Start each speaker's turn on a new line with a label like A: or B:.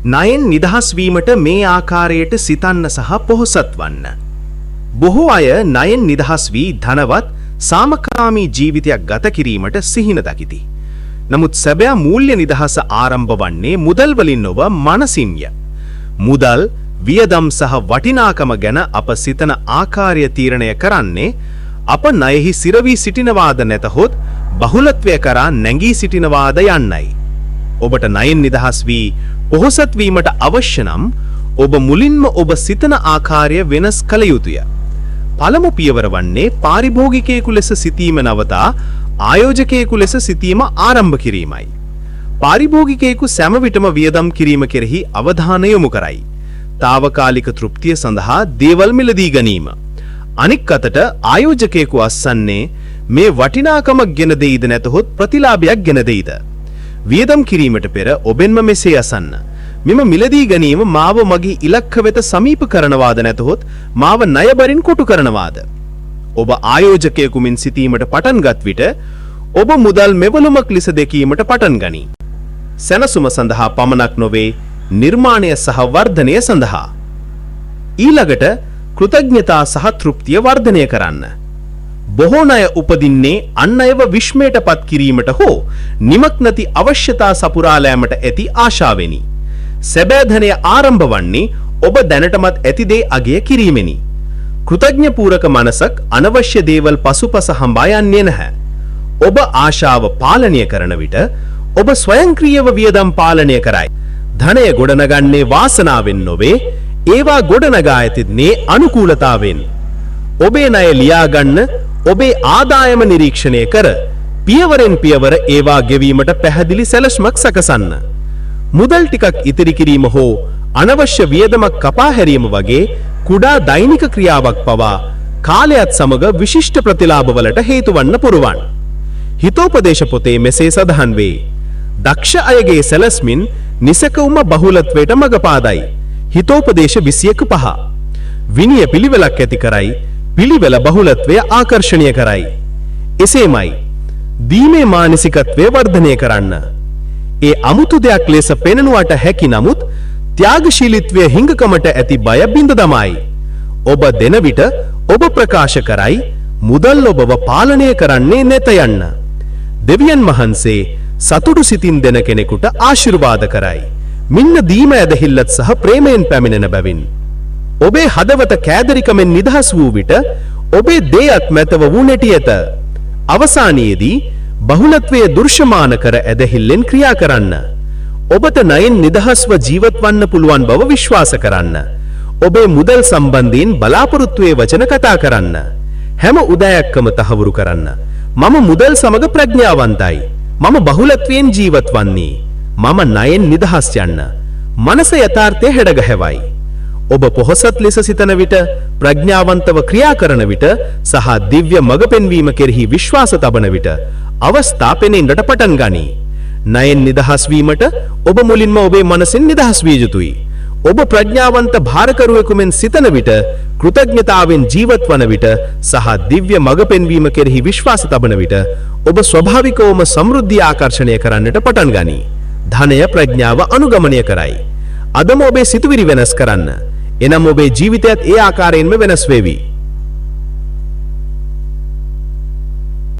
A: ණයෙන් නිදහස් වීමට මේ ආකාරයට සිතන්න සහ පොහොසත් වන්න. බොහෝ අය ණයෙන් නිදහස් වී ධනවත් සාමකාමී ජීවිතයක් ගත කිරීමට සිහින දකිති. නමුත් සැබෑ මූල්‍ය නිදහස ආරම්භ වන්නේ මුදල් වලින් නොව මනසින්ය. මුදල්, වියදම් සහ වටිනාකම ගැන අප සිතන ආකාරය තීරණය කරන්නේ අප ණයෙහි සිරවී සිටිනවාද නැතහොත් බහුලත්වය කරා නැගී සිටිනවාද යන්නයි. ඔබට ණයෙන් නිදහස් වී පොහොසත් වීමට අවශ්‍ය නම් ඔබ මුලින්ම ඔබ සිතන ආකාරය වෙනස් කළ යුතුය. පළමු පියවර වන්නේ පාරිභෝගිකයෙකු ලෙස සිටීම නවතා ආයෝජකයෙකු ලෙස සිටීම ආරම්භ කිරීමයි. පාරිභෝගිකයෙකු සෑම විටම වියදම් කිරීම කෙරෙහි අවධානය යොමු කරයි. తాවකාලික තෘප්තිය සඳහා දේවල් මිලදී ගැනීම. අනික් අතට ආයෝජකයෙකු අස්සන්නේ මේ වටිනාකමක් ගෙන දෙයිද නැතහොත් ප්‍රතිලාභයක් ගෙන දෙයිද. වියදම් කිරීමට පෙර ඔබෙන්ම මෙසේ අසන්න. මෙම මිලදී ගැනීම මාව මගේ ඉලක්ක වෙත සමීප කරනවාද නැතහොත් මාව ණයබරින් කොටු කරනවාද? ඔබ ආයෝජකයෙකු මෙන් සිටීමට පටන්ගත් විට ඔබ මුදල් මෙවලුමක් ලෙස දෙකීමට පටන් ගනී. සැනසුම සඳහා පමණක් නොවේ, නිර්මාණය සහ වර්ධනය සඳහා. ඊළඟට කෘතඥතා සහ තෘප්තිය වර්ධනය කරන්න. බොහෝ ණය උපදින්නේ අන් අයව විශ්මයට පත් කිරීමට හෝ නිමක් නැති අවශ්‍යතා සපුරාලෑමට ඇති ආශාවෙනි. සැබෑ ධනය ආරම්භ වන්නේ ඔබ දැනටමත් ඇති දේ අගය කිරීමෙනි. කෘතඥපූරක මනසක් අනවශ්‍ය දේවල් පසුපස හඹා යන්නේ නැහැ. ඔබ ආශාව පාලනය කරන විට ඔබ ස්වයංක්‍රීයව වියදම් පාලනය කරයි. ධනය ගොඩනගන්නේ වාසනාවෙන් නොවේ, ඒවා ගොඩනගා ඇතින්නේ අනුකූලතාවෙන්. ඔබේ ණය ලියාගන්න, ඔබේ ආදායම නිරීක්ෂණය කර පියවරෙන් පියවර ඒවා ගෙවීමට පැහැදිලි සැලැස්මක් සකසන්න. මුදල් ටිකක් ඉතිරි කිරීම හෝ අනවශ්‍ය වියදමක් කපා හැරීම වගේ කුඩා දෛනික ක්‍රියාවක් පවා කාලයත් සමග විශිෂ්ට ප්‍රතිලාභවලට හේතු වන්න පුරුවන්. හිතෝපදේශ පොතේ මෙසේ සඳහන් වේ. දක්ෂ අයගේ සැලැස්මින් නිසකවම බහුලත්වයට මඟ පාදයි. හිතෝපදේශ 21:5. විනය පිළිවෙලක් ඇති කරයි, පිළිවෙල බහුලත්වය ආකර්ෂණීය කරයි. එසේමයි දීමේ මානසිකත්වය වර්ධනය කරන්න. ඒ අමුතු දෙයක් ලෙස පෙනෙනුවට හැකි නමුත් ත්‍යාගශීලීත්වය හිඟකමට ඇති බය බිඳ දමයි. ඔබ දෙන විට ඔබ ප්‍රකාශ කරයි, මුදල් ඔබව පාලනය කරන්නේ නැත යන්න. දෙවියන් වහන්සේ සතුටු සිතින් දෙන කෙනෙකුට ආශිර්වාද කරයි. මින්න දීම ඇදහිල්ලත් සහ ප්‍රේමයෙන් පැමිණෙන බැවින්. ඔබේ හදවත කෑදරිකමෙන් නිදහස් වූ විට ඔබේ දේයත් මැතව වූ නැටියත. අවසානයේදී බහුලත්වයේ දුර්ශමාන කර ඇදහිල්ලෙන් ක්‍රියා කරන්න. ඔබට ණයෙන් නිදහස්ව ජීවත් වන්න පුළුවන් බව විශ්වාස කරන්න. ඔබේ මුදල් සම්බන්ධයෙන් බලාපොරොත්තුවේ වචන කතා කරන්න. හැම උදෑයක්කම තහවුරු කරන්න. මම මුදල් සමග ප්‍රඥාවන්තයි. මම බහුලත්වයෙන් ජීවත් වන්නේ. මම ණයෙන් නිදහස් යන්න. මනස යථාර්ථය හැඩගැහෙවයි. ඔබ පොහොසත් ලෙස සිතන විට, ප්‍රඥාවන්තව ක්‍රියා කරන විට සහ දිව්‍ය මඟ පෙන්වීම කෙරෙහි විශ්වාස තබන විට අවස්ථා පෙනෙන්නට පටන් ගනී. ණයෙන් නිදහස් වීමට ඔබ මුලින්ම ඔබේ මනසින් නිදහස් විය යුතුයි. ඔබ ප්‍රඥාවන්ත භාරකරුවෙකු මෙන් සිතන විට, කෘතඥතාවෙන් ජීවත් වන විට සහ දිව්‍ය මඟ පෙන්වීම කෙරෙහි විශ්වාස තබන විට ඔබ ස්වභාවිකවම සමෘද්ධිය ආකර්ෂණය කරන්නට පටන් ගනී. ධනය ප්‍රඥාව අනුගමනය කරයි. අදම ඔබේ සිතුවිලි වෙනස් කරන්න. එනම් ඔබේ ජීවිතයත් ඒ ආකාරයෙන්ම වෙනස් වේවි.